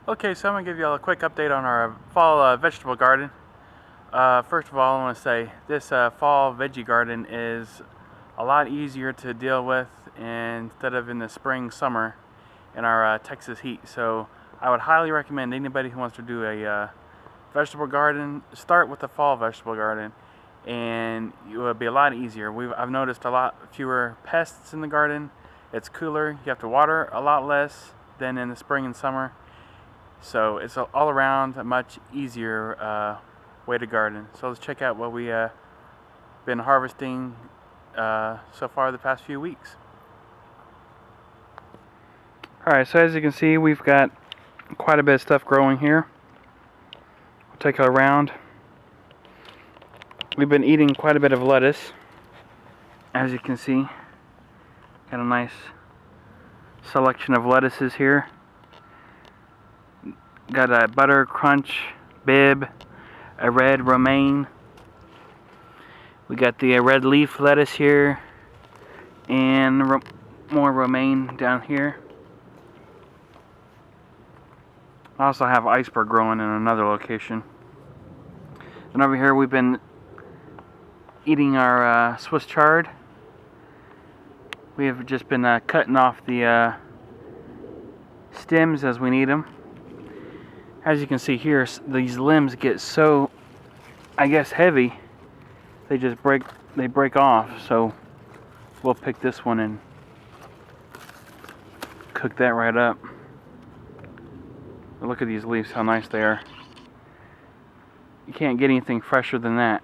Okay, so I'm going to give you all a quick update on our fall vegetable garden. First of all, I want to say this fall veggie garden is a lot easier to deal with instead of in the spring, summer in our Texas heat. So I would highly recommend anybody who wants to do a vegetable garden, start with the fall vegetable garden, and it will be a lot easier. I've noticed a lot fewer pests in the garden. It's cooler. You have to water a lot less than in the spring and summer. So it's all around a much easier way to garden. So let's check out what we been harvesting so far the past few weeks. Alright, so as you can see, we've got quite a bit of stuff growing here. We'll take a round. We've been eating quite a bit of lettuce. As you can see, got a nice selection of lettuces here. Got a butter crunch bib, a red romaine. We got the red leaf lettuce here, and more romaine down here. I also have iceberg growing in another location. And over here we've been eating our Swiss chard. We have just been cutting off the stems as we need them. As you can see here, these limbs get so, I guess, heavy, they just break off. So we'll pick this one and cook that right up. But look at these leaves, how nice they are. You can't get anything fresher than that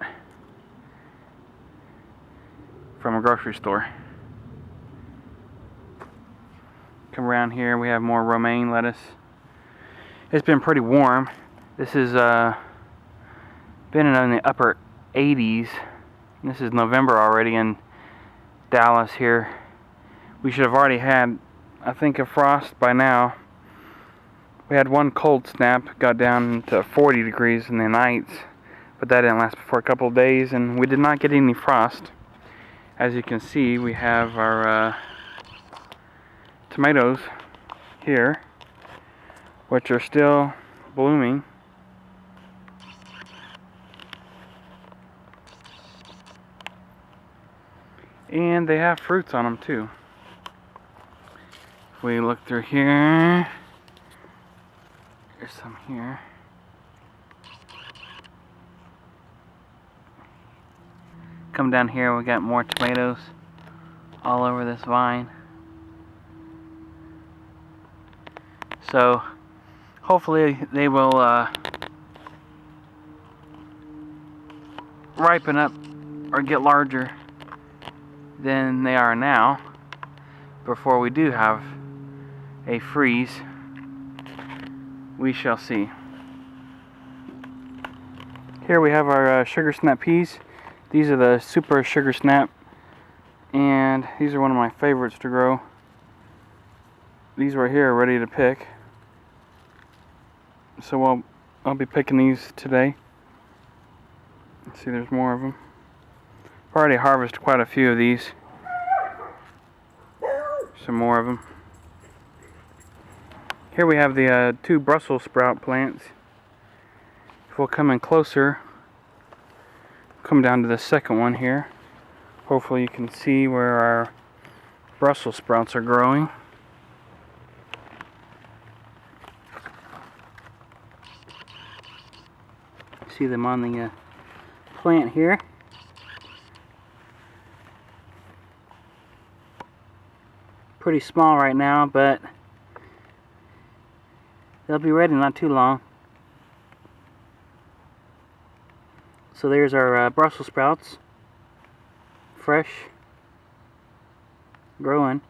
from a grocery store. Come around here, we have more romaine lettuce. It's been pretty warm. This has been in the upper 80s. This is November already in Dallas here. We should have already had, I think, a frost by now. We had one cold snap, got down to 40 degrees in the nights, but that didn't last for a couple of days, and we did not get any frost. As you can see, we have our tomatoes here, which are still blooming. And they have fruits on them too. If we look through here, there's some here. Come down here, we got more tomatoes all over this vine. So hopefully they will ripen up or get larger than they are now before we do have a freeze. We shall see. Here we have our sugar snap peas. These are the super sugar snap, and these are one of my favorites to grow. These right here are ready to pick. So I'll be picking these today. Let's see, there's more of them. I've already harvested quite a few of these. Some more of them. Here we have the two Brussels sprout plants. If we'll come in closer, come down to the second one here. Hopefully you can see where our Brussels sprouts are growing. See them on the plant here. Pretty small right now, but they'll be ready not too long. So there's our Brussels sprouts, fresh, growing.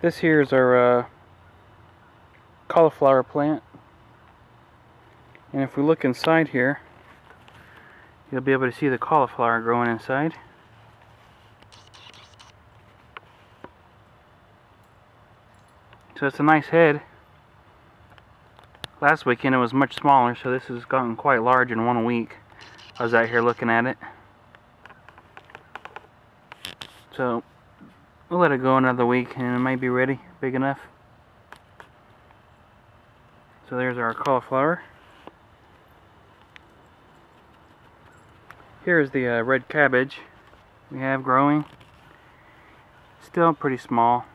This here is our cauliflower plant. And if we look inside here, you'll be able to see the cauliflower growing inside. So it's a nice head. Last weekend it was much smaller, so this has gotten quite large in 1 week. I was out here looking at it. So we'll let it go another week and it might be ready, big enough. So there's our cauliflower. Here's the red cabbage we have growing. Still pretty small.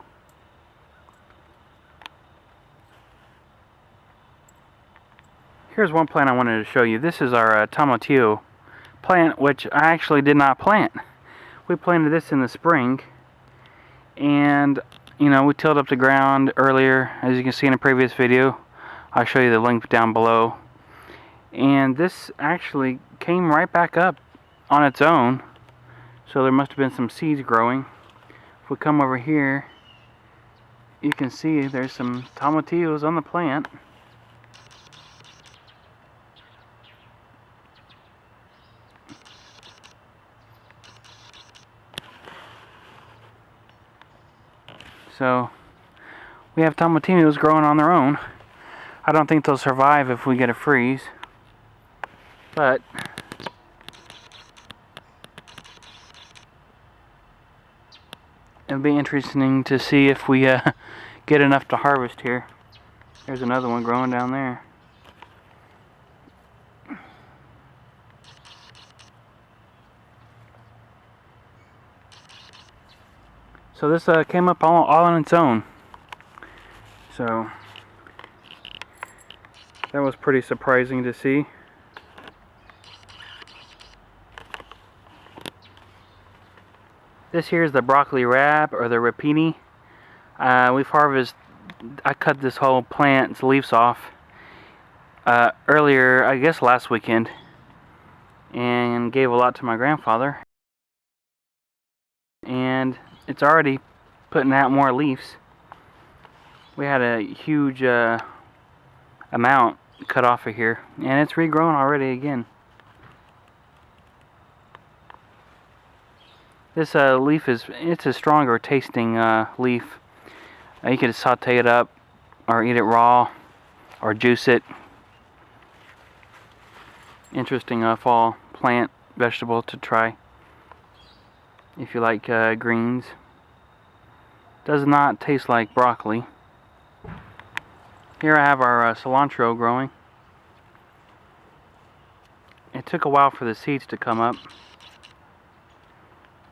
Here's one plant I wanted to show you. This is our tomatillo plant, which I actually did not plant. We planted this in the spring, and you know, we tilled up the ground earlier, as you can see in a previous video. I'll show you the link down below. And this actually came right back up on its own, so there must have been some seeds growing. If we come over here, you can see there's some tomatillos on the plant. So we have tomatillos growing on their own. I don't think they'll survive if we get a freeze, but it'll be interesting to see if we get enough to harvest here. There's another one growing down there. So this came up all on its own. So that was pretty surprising to see. This here is the broccoli rab, or the rapini. I cut this whole plant's leaves off earlier, I guess last weekend, and gave a lot to my grandfather. And it's already putting out more leaves. We had a huge amount cut off of here, and it's regrown already again. This leaf it's a stronger tasting leaf. You could saute it up, or eat it raw, or juice it. Interesting fall plant, vegetable to try if you like greens. Does not taste like broccoli. Here I have our cilantro growing. It took a while for the seeds to come up,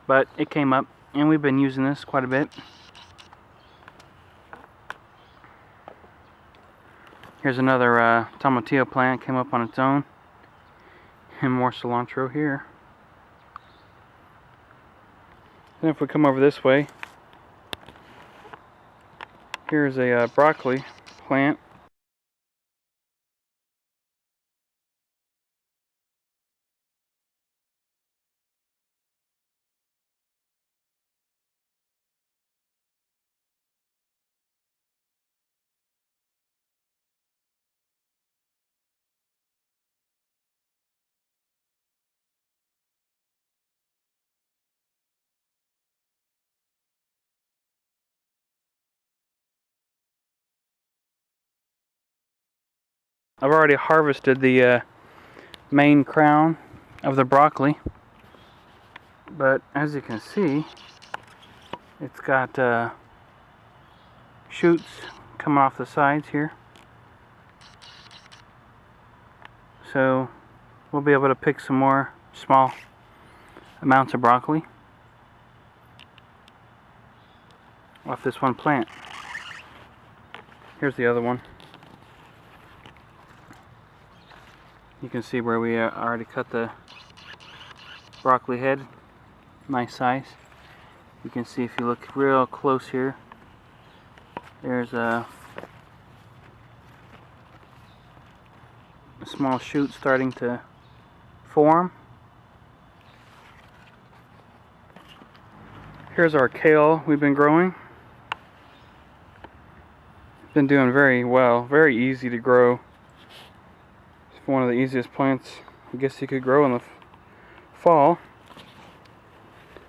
but it came up, and we've been using this quite a bit. Here's another tomatillo plant, came up on its own, and more cilantro here. And if we come over this way, here's a broccoli plant. I've already harvested the main crown of the broccoli, but as you can see, it's got shoots coming off the sides here. So we'll be able to pick some more small amounts of broccoli off this one plant. Here's the other one. You can see where we already cut the broccoli head. Nice size. You can see if you look real close here, there's a small shoot starting to form. Here's our kale we've been growing. It's been doing very well, very easy to grow. It's one of the easiest plants I guess you could grow in the fall.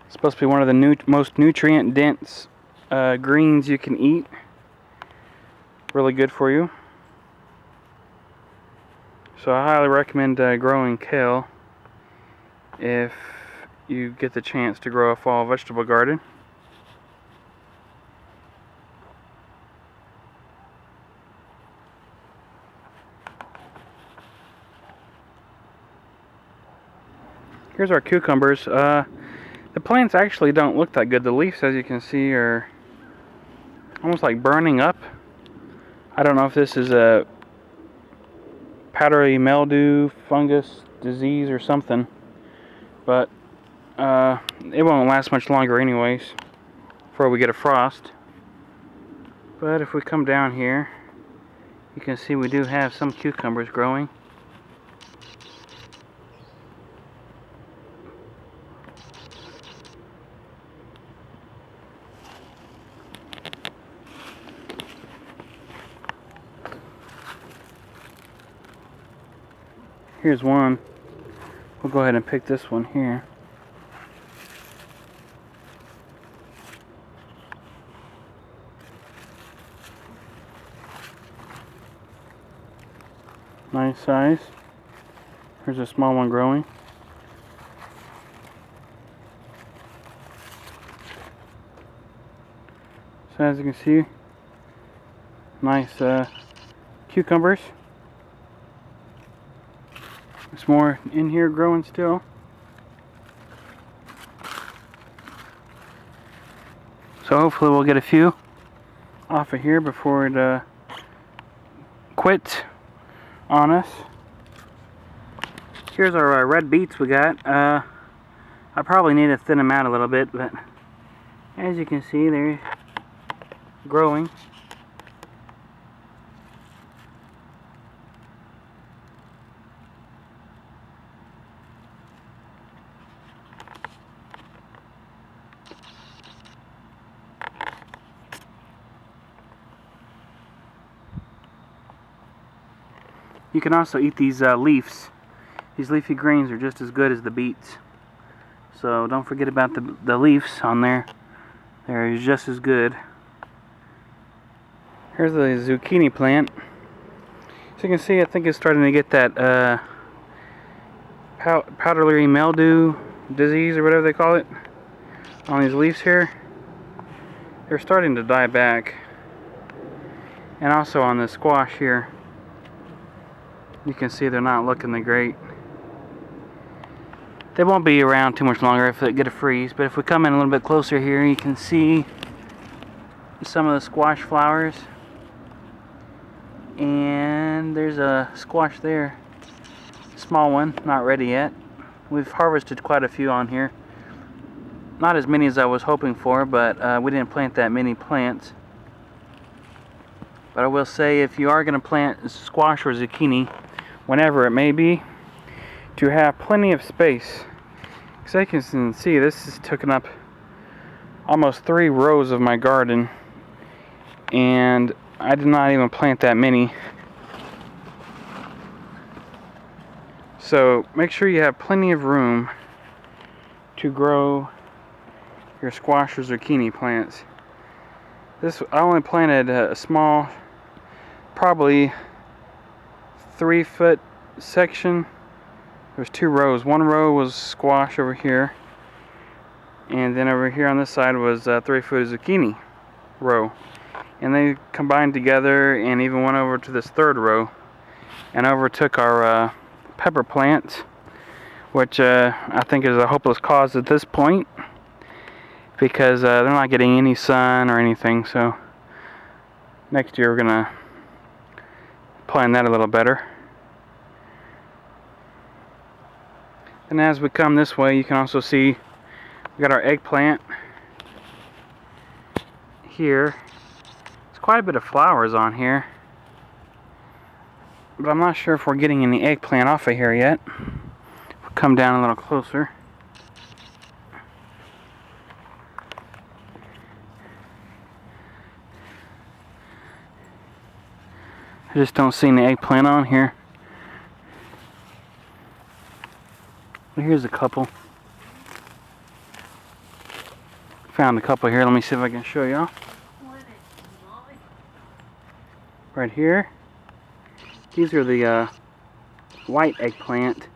It's supposed to be one of the most nutrient dense greens you can eat. Really good for you. So I highly recommend growing kale if you get the chance to grow a fall vegetable garden. Here's our cucumbers. The plants actually don't look that good. The leaves, as you can see, are almost like burning up. I don't know if this is a powdery mildew, fungus, disease, or something, but it won't last much longer anyways before we get a frost. But if we come down here, you can see we do have some cucumbers growing. Here's one. We'll go ahead and pick this one here. Nice size. Here's a small one growing. So as you can see, nice cucumbers. There's more in here growing still. So hopefully we'll get a few off of here before it quits on us. Here's our red beets we got. I probably need to thin them out a little bit, but as you can see, they're growing. You can also eat these leaves. These leafy greens are just as good as the beets. So don't forget about the leaves on there. They're just as good. Here's the zucchini plant. So you can see, I think it's starting to get that powdery mildew disease, or whatever they call it, on these leaves here. They're starting to die back. And also on the squash here. You can see they're not looking that great. They won't be around too much longer if they get a freeze, but if we come in a little bit closer here, you can see some of the squash flowers. And there's a squash there. Small one, not ready yet. We've harvested quite a few on here. Not as many as I was hoping for, but we didn't plant that many plants. But I will say, if you are going to plant squash or zucchini, whenever it may be, to have plenty of space. Because I can see this has taken up almost 3 rows of my garden, and I did not even plant that many. So make sure you have plenty of room to grow your squash or zucchini plants. I only planted a small, probably 3-foot section. There's 2 rows. One row was squash over here, and then over here on this side was a 3-foot zucchini row. And they combined together and even went over to this 3rd row and overtook our pepper plants, which I think is a hopeless cause at this point, because they're not getting any sun or anything. So next year we're gonna plan that a little better. And as we come this way, you can also see we got our eggplant here. There's quite a bit of flowers on here, but I'm not sure if we're getting any eggplant off of here yet. We'll come down a little closer. I just don't see any eggplant on here. But here's a couple. Found a couple here. Let me see if I can show y'all. Right here. These are the white eggplant.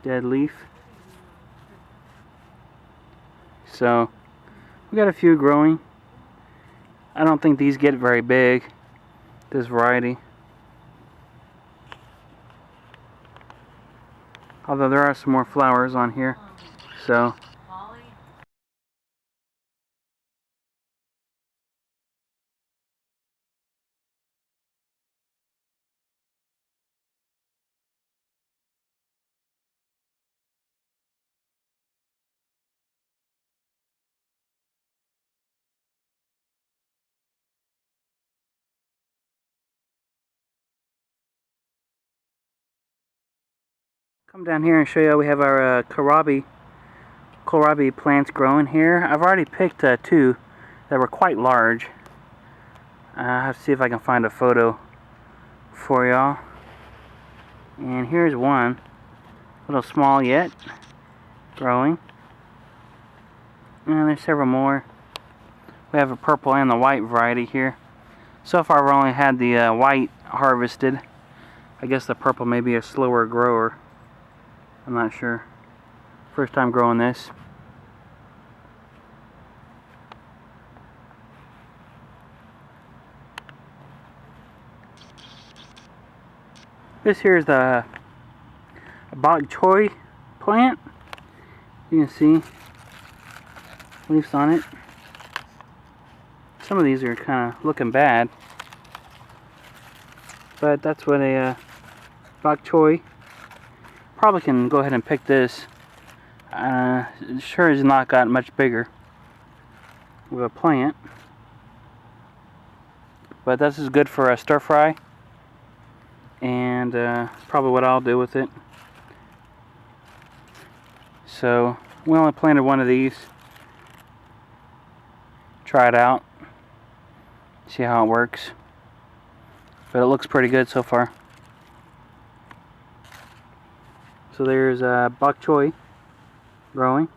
Dead leaf. So we got a few growing. I don't think these get very big, this variety. Although there are some more flowers on here. So come down here and show you how we have our kohlrabi plants growing here. I've already picked two that were quite large. I'll have to see if I can find a photo for y'all. And here's one, a little small yet, growing. And there's several more. We have a purple and the white variety here. So far we've only had the white harvested. I guess the purple may be a slower grower. I'm not sure. First time growing this. This here is the Bok Choy plant. You can see leaves on it. Some of these are kind of looking bad, but that's what a Bok Choy. Probably can go ahead and pick this. It sure has not gotten much bigger with a plant, but this is good for a stir fry, and probably what I'll do with it. So we only planted one of these. Try it out, see how it works, but it looks pretty good so far. So there's Bok Choy growing.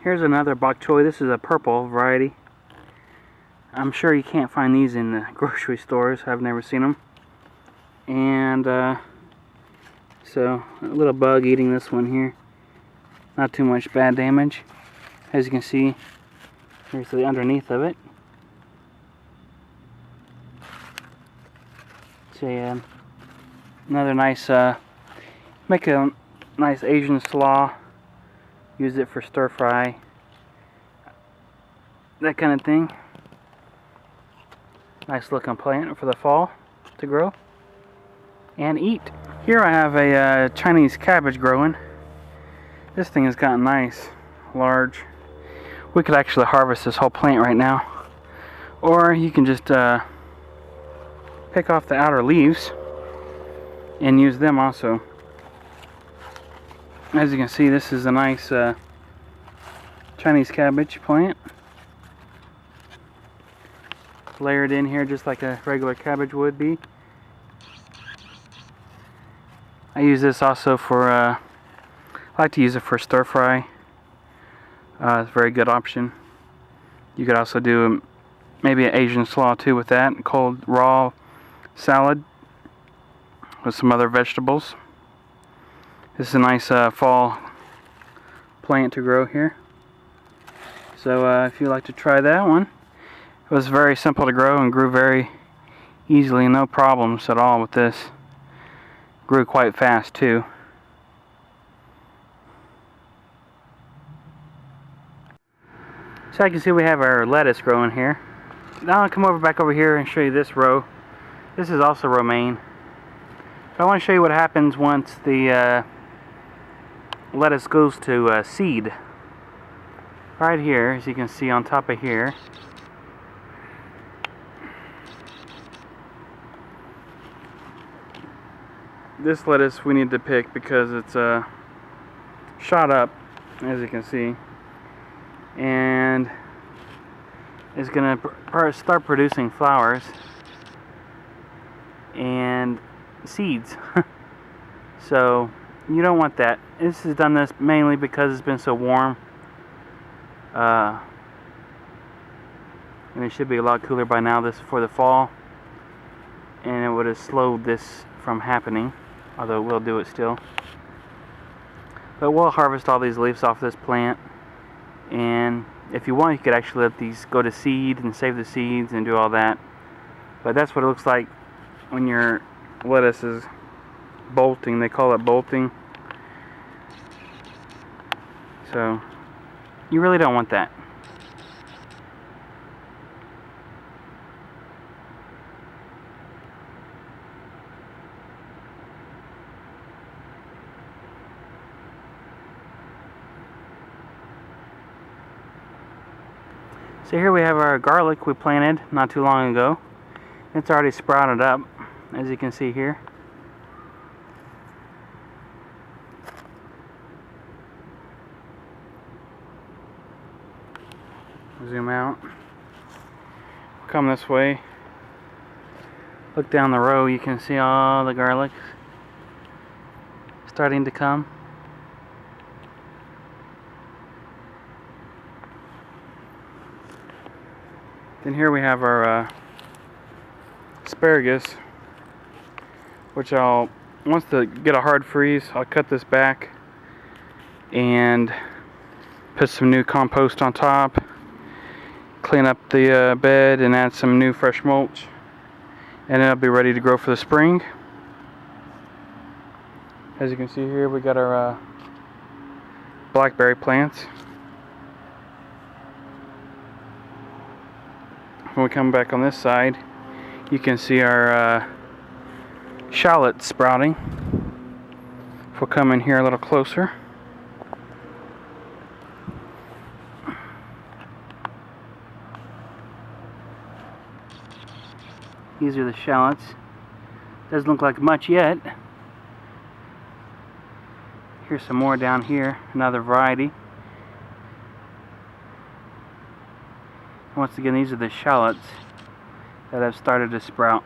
Here's another Bok Choy. This is a purple variety. I'm sure you can't find these in the grocery stores. I've never seen them. And so a little bug eating this one here. Not too much bad damage. As you can see, here's the underneath of it. So another nice, make a nice Asian slaw. Use it for stir fry, that kind of thing. Nice looking plant for the fall to grow and eat. Here I have a Chinese cabbage growing. This thing has gotten nice, large. We could actually harvest this whole plant right now, or you can just pick off the outer leaves and use them also. As you can see, this is a nice Chinese cabbage plant. Layered in here just like a regular cabbage would be. I use this also for, I like to use it for stir fry. It's a very good option. You could also do maybe an Asian slaw too with that, cold raw salad with some other vegetables. This is a nice fall plant to grow here. So if you'd like to try that one, it was very simple to grow and grew very easily, no problems at all with this. Grew quite fast too. So I can see we have our lettuce growing here. Now I'll come back over here and show you this row. This is also romaine. So I want to show you what happens once the lettuce goes to seed. Right here, as you can see on top of here, this lettuce we need to pick because it's shot up, as you can see, and is going to start producing flowers and seeds. So you don't want that. This has done this mainly because it's been so warm, and it should be a lot cooler by now. This for the fall, and it would have slowed this from happening, although we'll do it still. But we'll harvest all these leaves off this plant, and if you want, you could actually let these go to seed and save the seeds and do all that. But that's what it looks like when you're lettuce is bolting. They call it bolting. So you really don't want that. So here we have our garlic we planted not too long ago. It's already sprouted up, as you can see here. Zoom out. Come this way. Look down the row, you can see all the garlic starting to come. Then here we have our asparagus, which once to get a hard freeze, I'll cut this back and put some new compost on top, clean up the bed and add some new fresh mulch, and it'll be ready to grow for the spring. As you can see here, we got our blackberry plants. When we come back on this side, you can see our shallots sprouting. If we'll come in here a little closer. These are the shallots. Doesn't look like much yet. Here's some more down here, another variety. Once again, these are the shallots that have started to sprout.